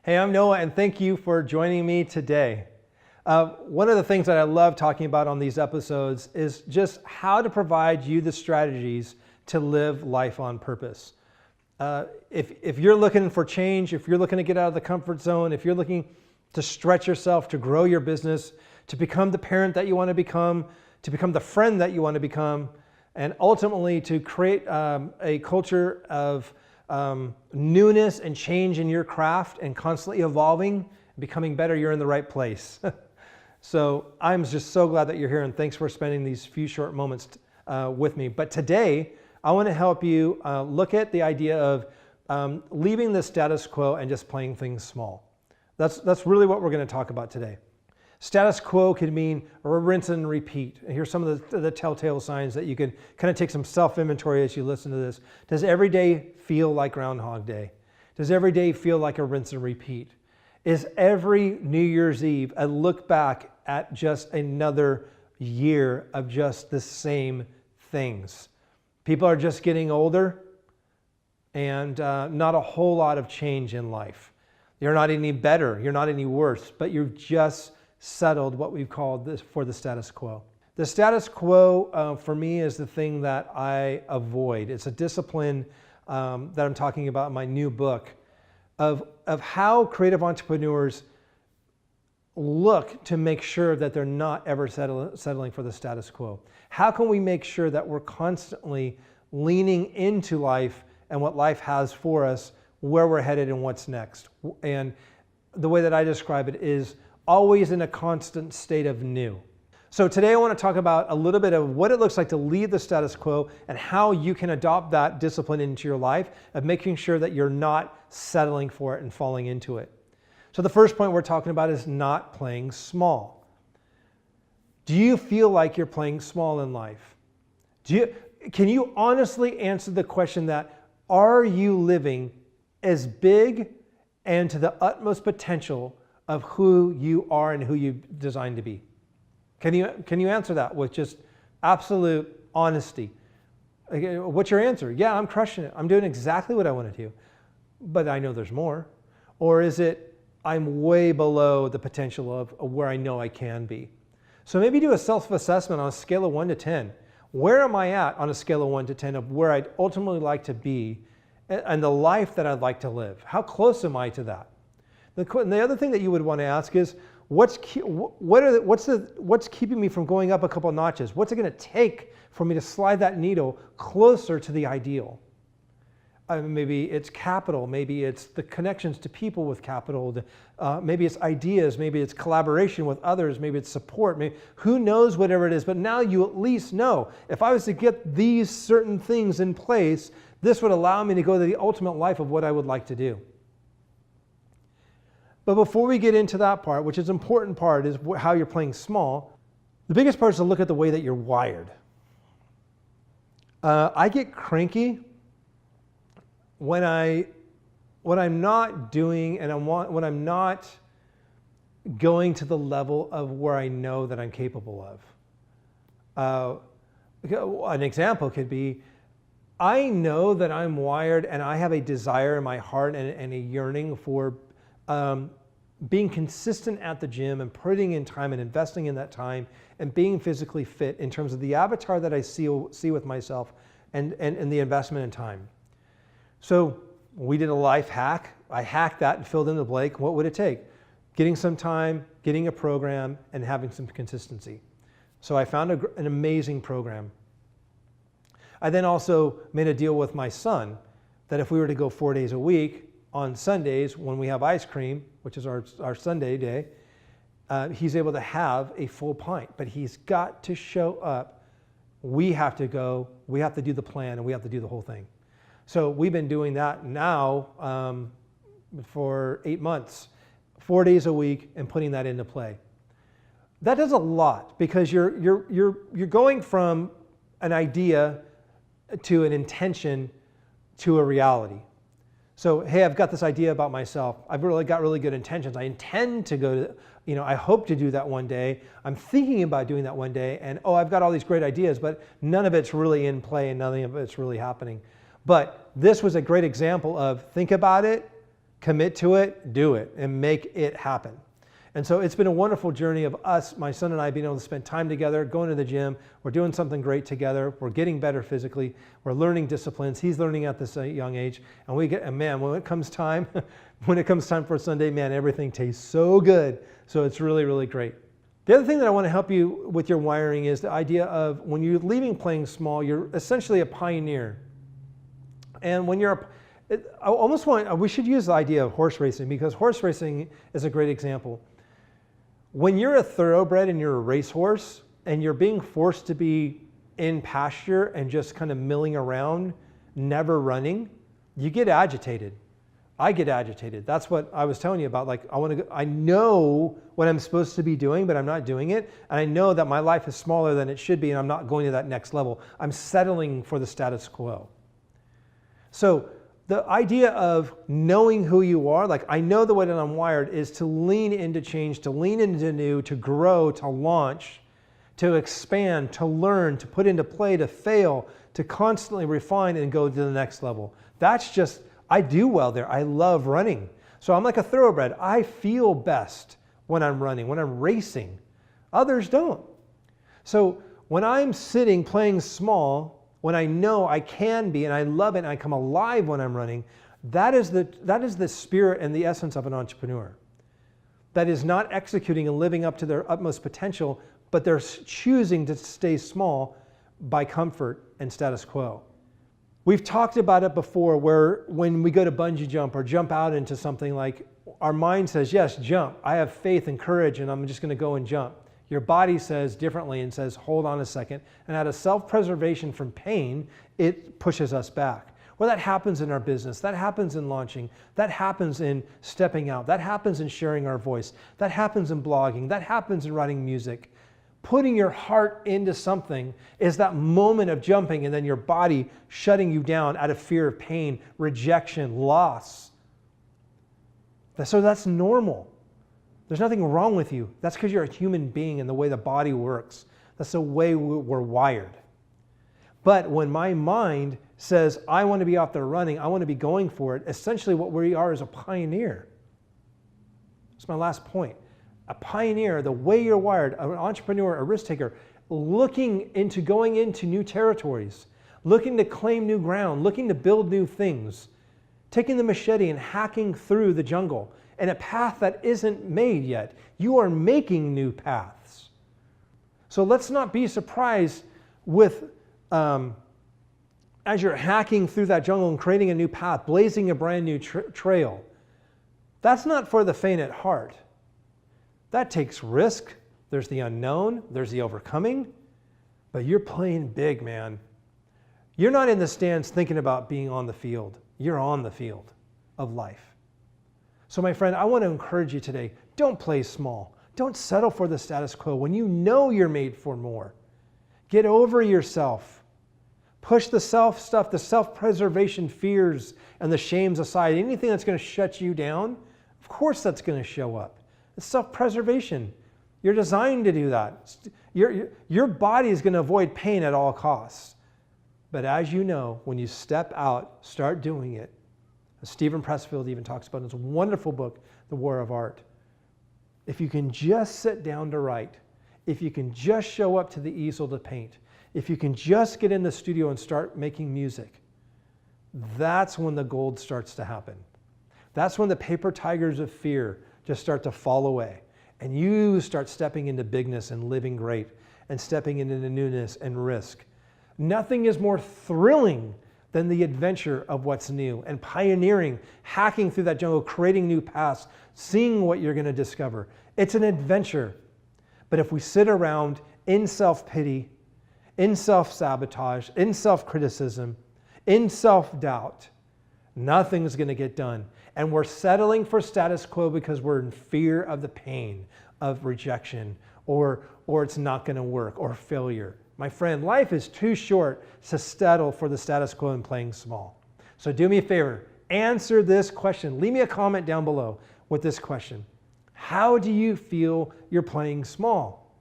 Hey, I'm Noah, and thank you for joining me today. One of the things that I love talking about on these episodes is just how to provide you the strategies to live life on purpose. If you're looking for change, if you're looking to get out of the comfort zone, if you're looking to stretch yourself, to grow your business, to become the parent that you want to become the friend that you want to become, and ultimately to create a culture of newness and change in your craft and constantly evolving, becoming better, you're in the right place. So I'm just so glad that you're here, and thanks for spending these few short moments with me. But today, I want to help you look at the idea of leaving the status quo and just playing things small. That's really what we're going to talk about today. Status quo could mean rinse and repeat. Here's some of the telltale signs that you can kind of take some self-inventory as you listen to this. Does every day feel like Groundhog Day? Does every day feel like a rinse and repeat? Is every New Year's Eve a look back at just another year of just the same things? People are just getting older and not a whole lot of change in life. You're not any better, you're not any worse, but you've just settled what we've called this for the status quo. The status quo for me is the thing that I avoid. It's a discipline that I'm talking about in my new book of how creative entrepreneurs look to make sure that they're not ever settling for the status quo. How can we make sure that we're constantly leaning into life and what life has for us, where we're headed and what's next? And the way that I describe it is always in a constant state of new. So today I want to talk about a little bit of what it looks like to leave the status quo and how you can adopt that discipline into your life of making sure that you're not settling for it and falling into it. So the first point we're talking about is not playing small. Do you feel like you're playing small in life? Can you honestly answer the question that, are you living as big and to the utmost potential of who you are and who you've designed to be? Can you answer that with just absolute honesty? What's your answer? Yeah, I'm crushing it. I'm doing exactly what I want to do, but I know there's more. Or is it, I'm way below the potential of where I know I can be? So maybe do a self-assessment on a scale of 1 to 10. Where am I at on a scale of 1 to 10 of where I'd ultimately like to be and the life that I'd like to live? How close am I to that? The other thing that you would want to ask is, what's keeping me from going up a couple of notches? What's it going to take for me to slide that needle closer to the ideal? Maybe it's capital, maybe it's the connections to people with capital, maybe it's ideas, maybe it's collaboration with others, maybe it's support, who knows, whatever it is. But now you at least know, if I was to get these certain things in place, this would allow me to go to the ultimate life of what I would like to do. But before we get into that part, which is an important part, is how you're playing small, the biggest part is to look at the way that you're wired. I get cranky when I'm not doing and when I'm not going to the level of where I know that I'm capable of. An example could be, I know that I'm wired and I have a desire in my heart and a yearning for being consistent at the gym and putting in time and investing in that time and being physically fit in terms of the avatar that I see with myself and the investment in time. So we did a life hack. I hacked that and filled in the blank. What would it take? Getting some time, getting a program, and having some consistency. So I found an amazing program. I then also made a deal with my son that if we were to go 4 days a week, on Sundays when we have ice cream, which is our Sunday day, he's able to have a full pint, but he's got to show up. We have to go, we have to do the plan, and we have to do the whole thing. So we've been doing that now for 8 months, 4 days a week, and putting that into play. That does a lot because you're going from an idea to an intention to a reality. So, hey, I've got this idea about myself. I've really got really good intentions. I intend to go to, I hope to do that one day. I'm thinking about doing that one day. And, I've got all these great ideas, but none of it's really in play and none of it's really happening. But this was a great example of think about it, Commit to it, do it, and make it happen. And so it's been a wonderful journey of us, my son and I, being able to spend time together, going to the gym. We're doing something great together. We're getting better physically. We're learning disciplines. He's learning at this young age. And man, when it comes time for Sunday, man, everything tastes so good. So it's really, really great. The other thing that I want to help you with your wiring is the idea of when you're leaving playing small, you're essentially a pioneer. And when we should use the idea of horse racing, because horse racing is a great example. When you're a thoroughbred and you're a racehorse and you're being forced to be in pasture and just kind of milling around, never running, you get agitated. I get agitated. That's what I was telling you about. Like, I know what I'm supposed to be doing, but I'm not doing it. And I know that my life is smaller than it should be, and I'm not going to that next level. I'm settling for the status quo. So the idea of knowing who you are, like I know the way that I'm wired is to lean into change, to lean into new, to grow, to launch, to expand, to learn, to put into play, to fail, to constantly refine and go to the next level. That's just, I do well there. I love running. So I'm like a thoroughbred. I feel best when I'm running, when I'm racing. Others don't. So when I'm sitting playing small, when I know I can be and I love it and I come alive when I'm running, that is the spirit and the essence of an entrepreneur. That is not executing and living up to their utmost potential, but they're choosing to stay small by comfort and status quo. We've talked about it before where when we go to bungee jump or jump out into something, like our mind says, yes, jump. I have faith and courage and I'm just going to go and jump. Your body says differently and says, hold on a second. And out of self-preservation from pain, it pushes us back. Well, that happens in our business. That happens in launching. That happens in stepping out. That happens in sharing our voice. That happens in blogging. That happens in writing music. Putting your heart into something is that moment of jumping and then your body shutting you down out of fear of pain, rejection, loss. So that's normal. There's nothing wrong with you. That's because you're a human being and the way the body works. That's the way we're wired. But when my mind says, I want to be out there running, I want to be going for it, essentially what we are is a pioneer. That's my last point. A pioneer, the way you're wired, an entrepreneur, a risk taker, looking into going into new territories, looking to claim new ground, looking to build new things, taking the machete and hacking through the jungle. And a path that isn't made yet. You are making new paths. So let's not be surprised with, as you're hacking through that jungle and creating a new path, blazing a brand new trail. That's not for the faint at heart. That takes risk. There's the unknown. There's the overcoming. But you're playing big, man. You're not in the stands thinking about being on the field. You're on the field of life. So my friend, I want to encourage you today, don't play small. Don't settle for the status quo when you know you're made for more. Get over yourself. Push the self stuff, the self-preservation fears and the shames aside. Anything that's going to shut you down, of course that's going to show up. It's self-preservation. You're designed to do that. Your body is going to avoid pain at all costs. But as you know, when you step out, start doing it. Stephen Pressfield even talks about in his wonderful book, The War of Art. If you can just sit down to write, if you can just show up to the easel to paint, if you can just get in the studio and start making music, that's when the gold starts to happen. That's when the paper tigers of fear just start to fall away. And you start stepping into bigness and living great and stepping into the newness and risk. Nothing is more thrilling than the adventure of what's new and pioneering, hacking through that jungle, creating new paths, seeing what you're going to discover. It's an adventure. But if we sit around in self-pity, in self-sabotage, in self-criticism, in self-doubt, nothing's going to get done. And we're settling for status quo because we're in fear of the pain of rejection or it's not going to work or failure. My friend, life is too short to settle for the status quo and playing small. So do me a favor, answer this question. Leave me a comment down below with this question. How do you feel you're playing small?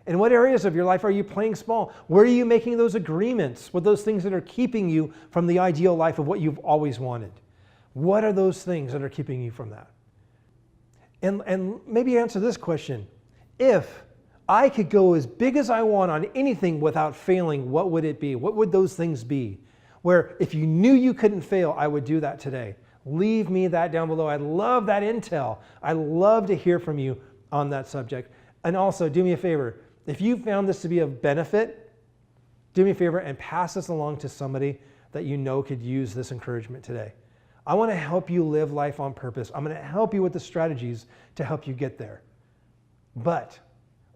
In what areas of your life are you playing small? Where are you making those agreements with those things that are keeping you from the ideal life of what you've always wanted? What are those things that are keeping you from that? And maybe answer this question. If I could go as big as I want on anything without failing, what would it be? What would those things be? Where if you knew you couldn't fail, I would do that today. Leave me that down below. I love that intel. I love to hear from you on that subject. And also, do me a favor. If you found this to be of benefit, do me a favor and pass this along to somebody that you know could use this encouragement today. I want to help you live life on purpose. I'm going to help you with the strategies to help you get there. But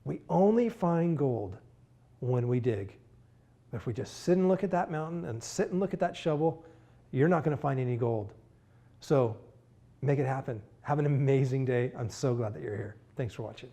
we only find gold when we dig. If we just sit and look at that mountain and sit and look at that shovel, you're not going to find any gold. So make it happen. Have an amazing day. I'm so glad that you're here. Thanks for watching.